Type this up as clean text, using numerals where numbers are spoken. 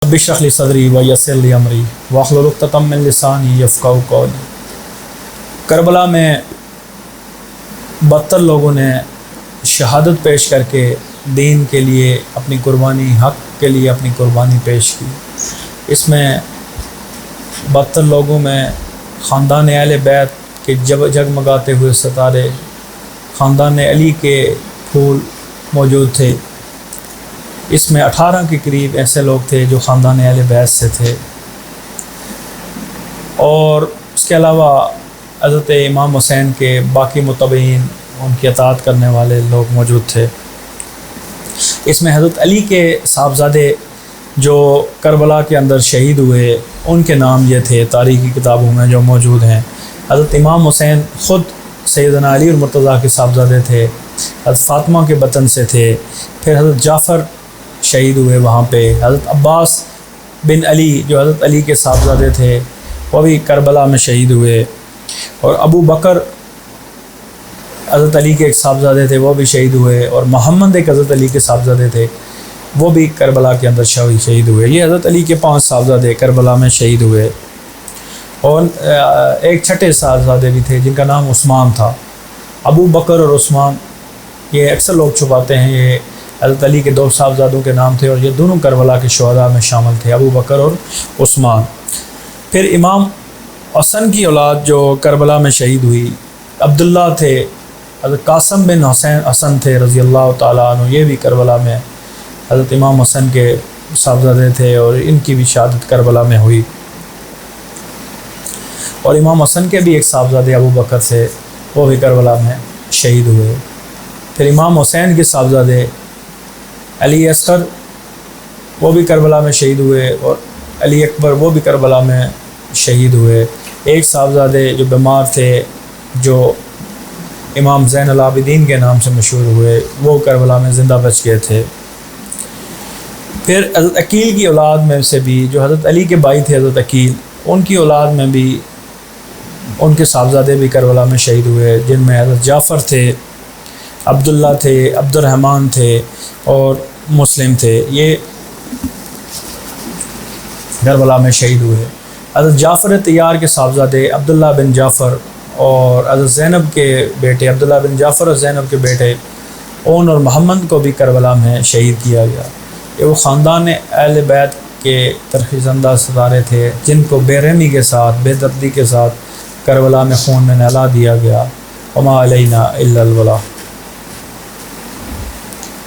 Rabbi इश्रह ली सदरी व यस्सिर ली अमरी वाहलुल उक़दतम मिन लिसानी यफ़क़हू क़ौली। करबला में 72 लोगों ने शहादत पेश करके दीन के लिए अपनी कुर्बानी, हक़ के लिए अपनी कुर्बानी पेश की। इसमें 72 लोगों में ख़ानदान अहले बैत के जगमगाते हुए सितारे, ख़ानदान अली के फूल मौजूद थे। इसमें 18 के करीब ऐसे लोग थे जो ख़ानदान अहले बैत से थे, और उसके अलावा हज़रत इमाम हुसैन के बाकी मुतबईन, उनकी अताअत करने वाले लोग मौजूद थे। इसमें हज़रत अली के साहबज़ादे जो करबला के अंदर शहीद हुए, उनके नाम ये थे, तारीख़ी किताबों में जो मौजूद हैं। हज़रत इमाम हुसैन ख़ुद सैयदना अली और मुर्तज़ा के साहबज़ादे थे, हज़रत फ़ातिमा के बतन से थे। फिर हज़रत जाफ़र शहीद हुए वहाँ पे। हज़रत अब्बास बिन अली जो हज़रत अली के साहबज़ादे थे, वो भी करबला में शहीद हुए। और अबू बकर हज़रत अली के एक साहबज़ादे थे, वो भी शहीद हुए। और मोहम्मद एक हज़रत अली के साहबज़ादे थे, वो भी करबला के अंदर शहीद हुए। ये हज़रत अली के 5 साहबज़ादे करबला में शहीद हुए। और एक छठे साहबज़ादे भी थे जिनका नाम उस्मान था। अबू बकर और उस्मान, ये अक्सर लोग छुपाते हैं, ये हज़रत अली के 2 साहबज़ादों के नाम थे, और ये दोनों करबला के शुहदा में शामिल थे, अबू बकर और उस्मान। फिर इमाम हसन की औलाद जो करबला में शहीद हुई, अब्दुल्ला थे, हज़रत कासिम बिन हसन थे रज़ी अल्लाह ताला अन्हु, ये भी करबला में हज़रत इमाम हसन के साहबज़ादे थे, और इनकी भी शहादत करबला में हुई। और इमाम हसन के भी एक साहबज़ादे अबू बकर थे, वो भी करबला में शहीद हुए। फिर इमाम हुसैन के साहबज़ादे अली असगर, वो भी करबला में शहीद हुए, और अली अकबर, वो भी करबला में शहीद हुए। एक साहबज़ादे जो बीमार थे, जो इमाम ज़ैनुल आबिदीन के नाम से मशहूर हुए, वो करबला में ज़िंदा बच गए थे। फिर हज़रत अकील की औलाद में से भी, जो हज़रत अली के भाई थे हज़रत अकील, उनकी औलाद में भी उनके साहबज़ादे भी करबला में शहीद हुए, जिनमें हज़रत जाफ़र थे, अब्दुल्ला थे, अब्दुर्रहमान थे और मुस्लिम थे। ये करबला में शहीद हुए। हज़रत जाफ़र तैयार के साहबज़ादे अब्दुल्ला बिन जाफ़र और हज़रत ज़ैनब के बेटे अब्दुल्ला बिन जाफ़र और ज़ैनब के बेटे ओन और मोहम्मद को भी करबला में शहीद किया गया। ये वो ख़ानदान अहले बैत के तरख़ीज़ंदा सितारे थे जिनको बेरहमी के साथ, बेदर्दी के साथ करबला में खून में नहला दिया गया। वमा अलैना इल्लल बलाग।